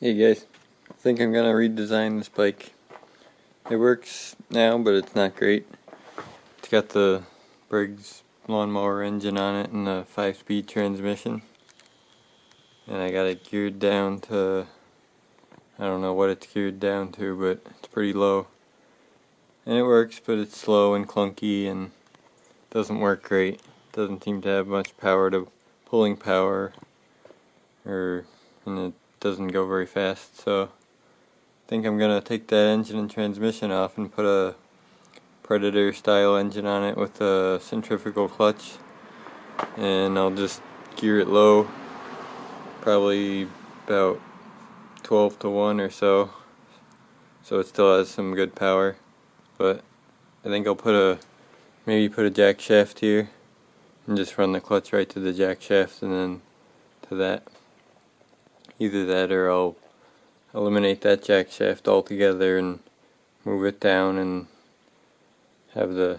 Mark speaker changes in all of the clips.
Speaker 1: Hey guys, I think I'm gonna redesign this bike. It works now, but it's not great. It's got the Briggs lawnmower engine on it and a 5-speed transmission. And I got it geared down to, I don't know what it's geared down to, but it's pretty low. And it works, but it's slow and clunky and doesn't work great. Doesn't seem to have much pulling power, and it doesn't go very fast. So I think I'm gonna take that engine and transmission off and put a Predator style engine on it with a centrifugal clutch, and I'll just gear it low, probably about 12 to 1 or so it still has some good power. But I think I'll maybe put a jack shaft here and just run the clutch right to the jack shaft and then to that. Either that or I'll eliminate that jack shaft altogether and move it down and have the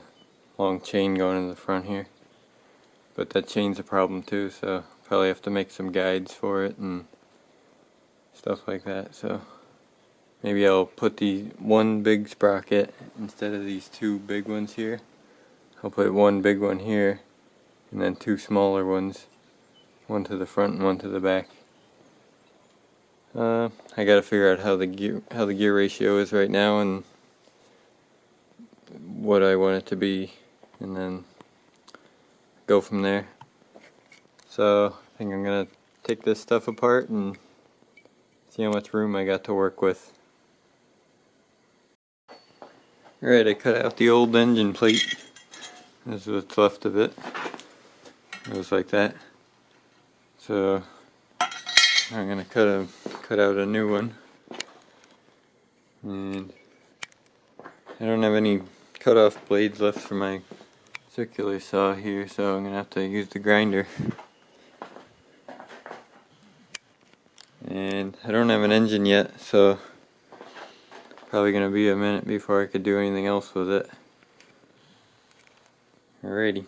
Speaker 1: long chain going in the front here. But that chain's a problem too, so probably have to make some guides for it and stuff like that. So maybe I'll put the one big sprocket instead of these two big ones here. I'll put one big one here and then two smaller ones, one to the front and one to the back. I gotta figure out how the gear ratio is right now and what I want it to be, and then go from there. So I think I'm gonna take this stuff apart and see how much room I got to work with. Alright, I cut out the old engine plate. This is what's left of it. It was like that. So I'm gonna cut out a new one. And I don't have any cut-off blades left for my circular saw here, so I'm gonna have to use the grinder. And I don't have an engine yet, so probably gonna be a minute before I could do anything else with it. Alrighty.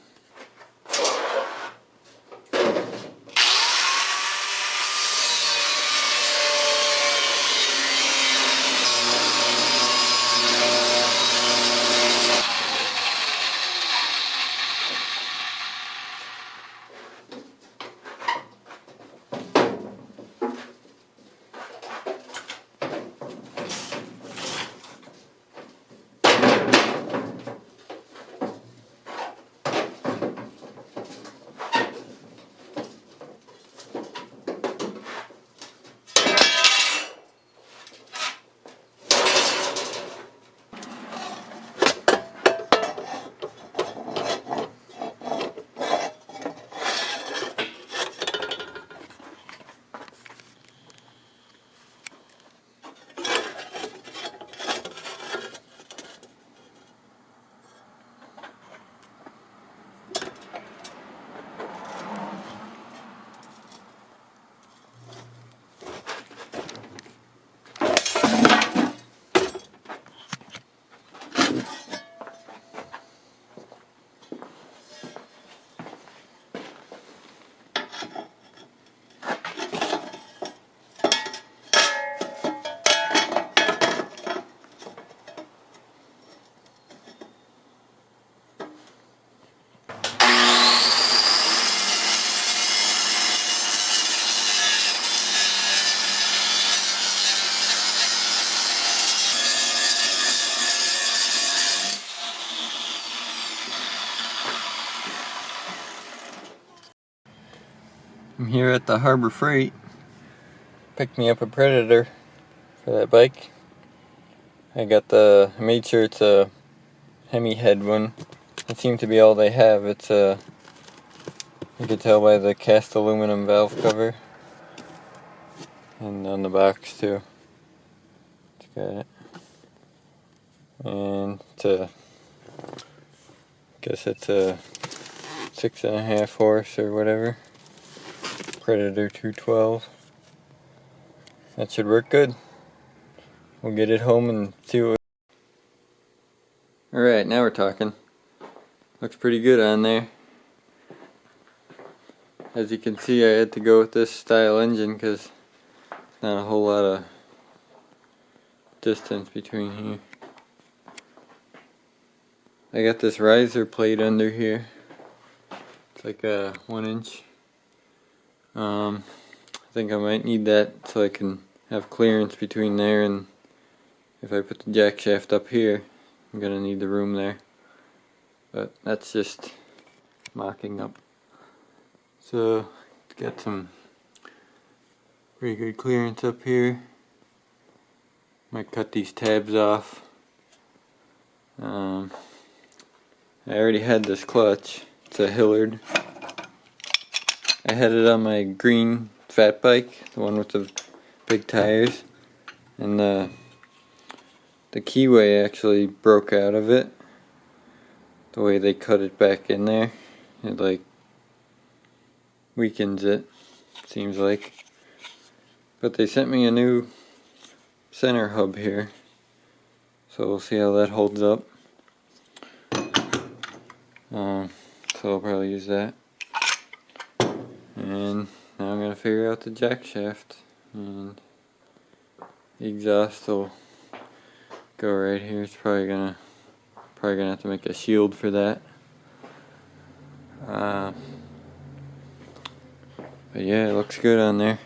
Speaker 1: I'm here at the Harbor Freight. Picked me up a Predator for that bike. I made sure it's a Hemi head one. That seems to be all they have. You can tell by the cast aluminum valve cover. And on the box too. It's got it. And I guess it's a 6.5 horse or whatever. Predator 212. That should work good. We'll get it home and see what. Alright, now we're talking. Looks pretty good on there. As you can see, I had to go with this style engine because not a whole lot of distance between here. I got this riser plate under here. It's like a 1 inch. I think I might need that so I can have clearance between there, and if I put the jack shaft up here, I'm gonna need the room there. But that's just mocking up. So got some pretty good clearance up here. Might cut these tabs off. I already had this clutch. It's a Hillard. I had it on my green fat bike, the one with the big tires, and the keyway actually broke out of it. The way they cut it back in there, it like weakens it, seems like. But they sent me a new center hub here, so we'll see how that holds up. So I'll probably use that. And now I'm gonna figure out the jack shaft, and the exhaust will go right here. It's probably gonna have to make a shield for that. But yeah, it looks good on there.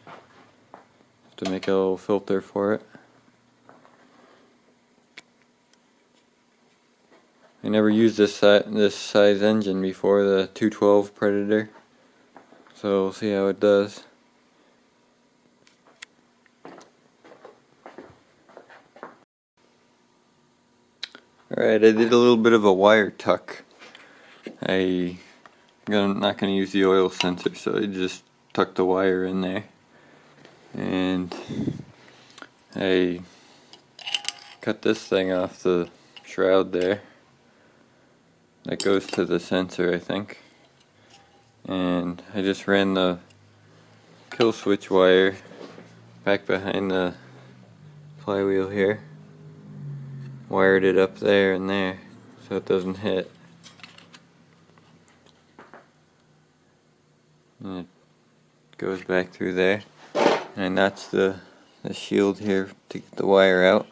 Speaker 1: Have to make a little filter for it. I never used this size engine before, the 212 Predator. So we'll see how it does. Alright, I did a little bit of a wire tuck. I'm not going to use the oil sensor, so I just tucked the wire in there. And I cut this thing off the shroud there. That goes to the sensor, I think. And I just ran the kill switch wire back behind the flywheel here. Wired it up there and there so it doesn't hit. And it goes back through there. And I notched the shield here to get the wire out.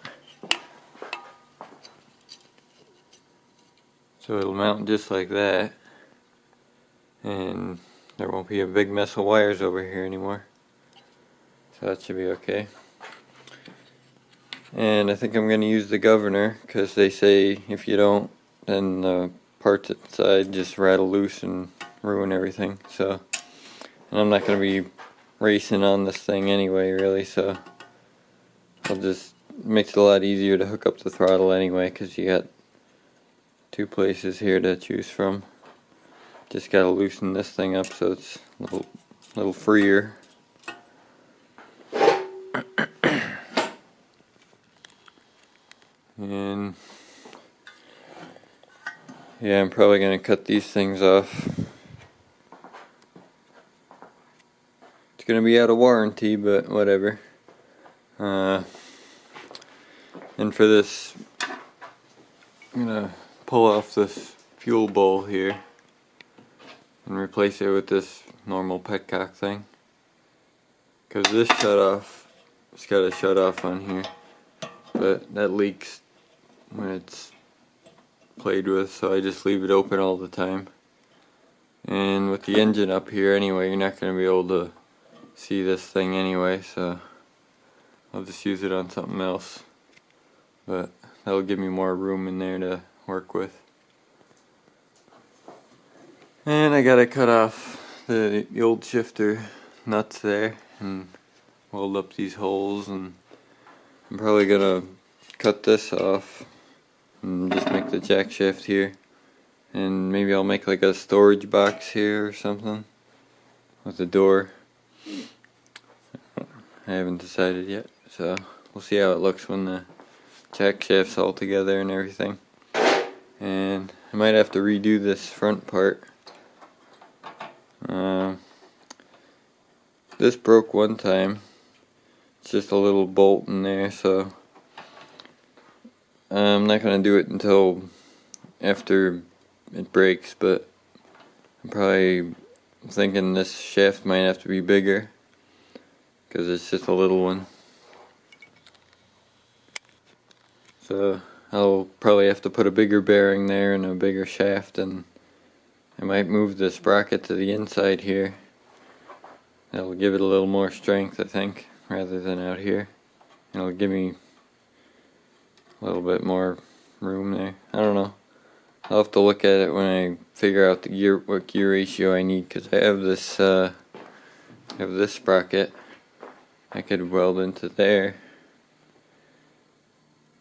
Speaker 1: So it'll mount just like that, and there won't be a big mess of wires over here anymore. So that should be okay. And I think I'm going to use the governor, because they say if you don't, then the parts inside just rattle loose and ruin everything. So, and I'm not going to be racing on this thing anyway, really, so it makes it a lot easier to hook up the throttle anyway, because you got two places here to choose from. Just gotta loosen this thing up so it's a little freer. And yeah, I'm probably gonna cut these things off. It's gonna be out of warranty, but whatever. And for this, I'm gonna pull off this fuel bowl here and replace it with this normal petcock thing, because this shutoff, it's got a shut off on here, but that leaks when it's played with, so I just leave it open all the time. And with the engine up here anyway, you're not going to be able to see this thing anyway, so I'll just use it on something else, but that'll give me more room in there to work with. And I gotta cut off the old shifter nuts there and weld up these holes, and I'm probably gonna cut this off and just make the jack shaft here, and maybe I'll make like a storage box here or something with a door. I haven't decided yet, so we'll see how it looks when the jack shaft's all together and everything. And I might have to redo this front part. This broke one time. It's just a little bolt in there, so I'm not going to do it until after it breaks, but I'm probably thinking this shaft might have to be bigger because it's just a little one. So I'll probably have to put a bigger bearing there and a bigger shaft, and I might move the sprocket to the inside here. That'll give it a little more strength, I think, rather than out here. It'll give me a little bit more room there. I don't know. I'll have to look at it when I figure out what gear ratio I need, because I have this sprocket I could weld into there,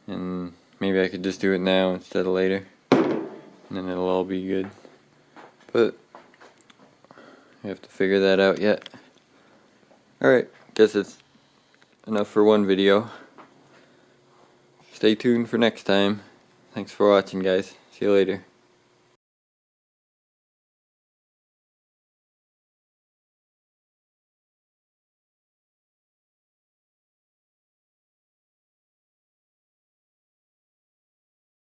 Speaker 1: and maybe I could just do it now instead of later, and then it'll all be good. But I have to figure that out yet. Alright, guess it's enough for one video. Stay tuned for next time. Thanks for watching, guys. See you later.